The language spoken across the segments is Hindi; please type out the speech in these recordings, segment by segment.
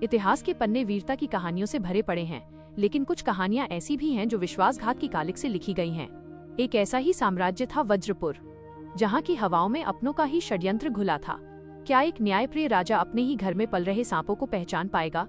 इतिहास के पन्ने वीरता की कहानियों से भरे पड़े हैं, लेकिन कुछ कहानियां ऐसी भी हैं जो विश्वासघात की कालिक से लिखी गई हैं। एक ऐसा ही साम्राज्य था वज्रपुर, जहां की हवाओं में अपनों का ही षड्यंत्र घुला था। क्या एक न्यायप्रिय राजा अपने ही घर में पल रहे सांपों को पहचान पाएगा,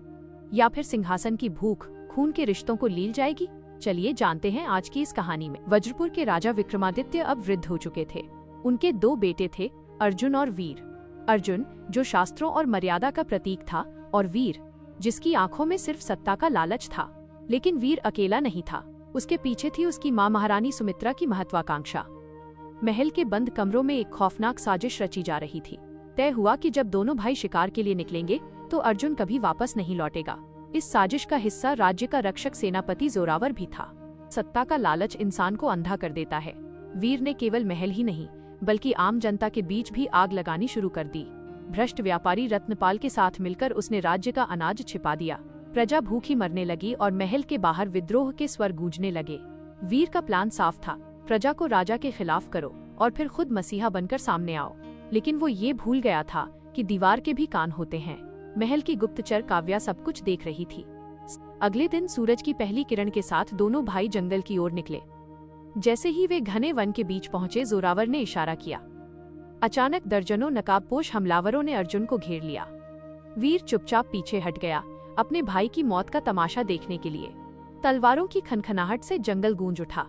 या फिर सिंहासन की भूख खून के रिश्तों को लील जाएगी? चलिए जानते हैं आज की इस कहानी में। वज्रपुर के राजा विक्रमादित्य अब वृद्ध हो चुके थे। उनके 2 बेटे थे, अर्जुन और वीर। अर्जुन जो शास्त्रों और मर्यादा का प्रतीक था, और वीर जिसकी आंखों में सिर्फ सत्ता का लालच था। लेकिन वीर अकेला नहीं था, उसके पीछे थी उसकी मां महारानी सुमित्रा की महत्वाकांक्षा। महल के बंद कमरों में एक खौफनाक साजिश रची जा रही थी। तय हुआ कि जब दोनों भाई शिकार के लिए निकलेंगे तो अर्जुन कभी वापस नहीं लौटेगा। इस साजिश का हिस्सा राज्य का रक्षक सेनापति जोरावर भी था। सत्ता का लालच इंसान को अंधा कर देता है। वीर ने केवल महल ही नहीं बल्कि आम जनता के बीच भी आग लगानी शुरू कर दी। भ्रष्ट व्यापारी रत्नपाल के साथ मिलकर उसने राज्य का अनाज छिपा दिया। प्रजा भूखी मरने लगी और महल के बाहर विद्रोह के स्वर गूंजने लगे। वीर का प्लान साफ था, प्रजा को राजा के खिलाफ करो और फिर खुद मसीहा बनकर सामने आओ। लेकिन वो ये भूल गया था कि दीवार के भी कान होते हैं। महल की गुप्तचर काव्या सब कुछ देख रही थी। अगले दिन सूरज की पहली किरण के साथ दोनों भाई जंगल की ओर निकले। जैसे ही वे घने वन के बीच पहुंचे, जोरावर ने इशारा किया। अचानक दर्जनों नकाबपोश हमलावरों ने अर्जुन को घेर लिया। वीर चुपचाप पीछे हट गया, अपने भाई की मौत का तमाशा देखने के लिए। तलवारों की खनखनाहट से जंगल गूंज उठा।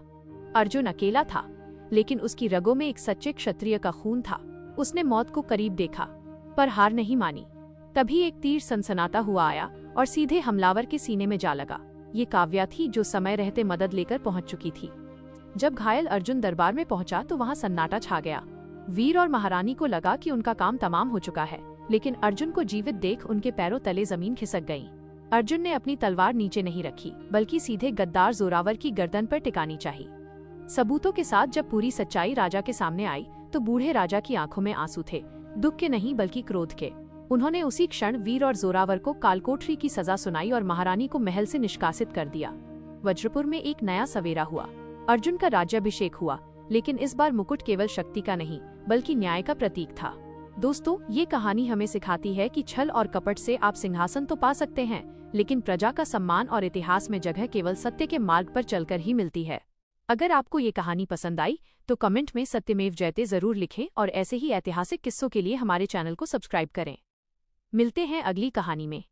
अर्जुन अकेला था, लेकिन उसकी रगों में एक सच्चे क्षत्रिय का खून था। उसने मौत को करीब देखा, पर हार नहीं मानी। तभी एक तीर सनसनाता हुआ आया और सीधे हमलावर के सीने में जा लगा। ये काव्या थी, जो समय रहते मदद लेकर पहुंच चुकी थी। जब घायल अर्जुन दरबार में पहुंचा तो वहां सन्नाटा छा गया। वीर और महारानी को लगा कि उनका काम तमाम हो चुका है, लेकिन अर्जुन को जीवित देख उनके पैरों तले जमीन खिसक गई। अर्जुन ने अपनी तलवार नीचे नहीं रखी, बल्कि सीधे गद्दार जोरावर की गर्दन पर टिकानी चाहिए। सबूतों के साथ जब पूरी सच्चाई राजा के सामने आई तो बूढ़े राजा की आंखों में आंसू थे, दुख के नहीं बल्कि क्रोध के। उन्होंने उसी क्षण वीर और जोरावर को कालकोठरी की सजा सुनाई और महारानी को महल से निष्कासित कर दिया। वज्रपुर में एक नया सवेरा हुआ। अर्जुन का राज्याभिषेक हुआ, लेकिन इस बार मुकुट केवल शक्ति का नहीं बल्कि न्याय का प्रतीक था। दोस्तों, ये कहानी हमें सिखाती है कि छल और कपट से आप सिंहासन तो पा सकते हैं, लेकिन प्रजा का सम्मान और इतिहास में जगह केवल सत्य के मार्ग पर चलकर ही मिलती है। अगर आपको ये कहानी पसंद आई तो कमेंट में सत्यमेव जयते जरूर लिखें और ऐसे ही ऐतिहासिक किस्सों के लिए हमारे चैनल को सब्सक्राइब करें। मिलते हैं अगली कहानी में।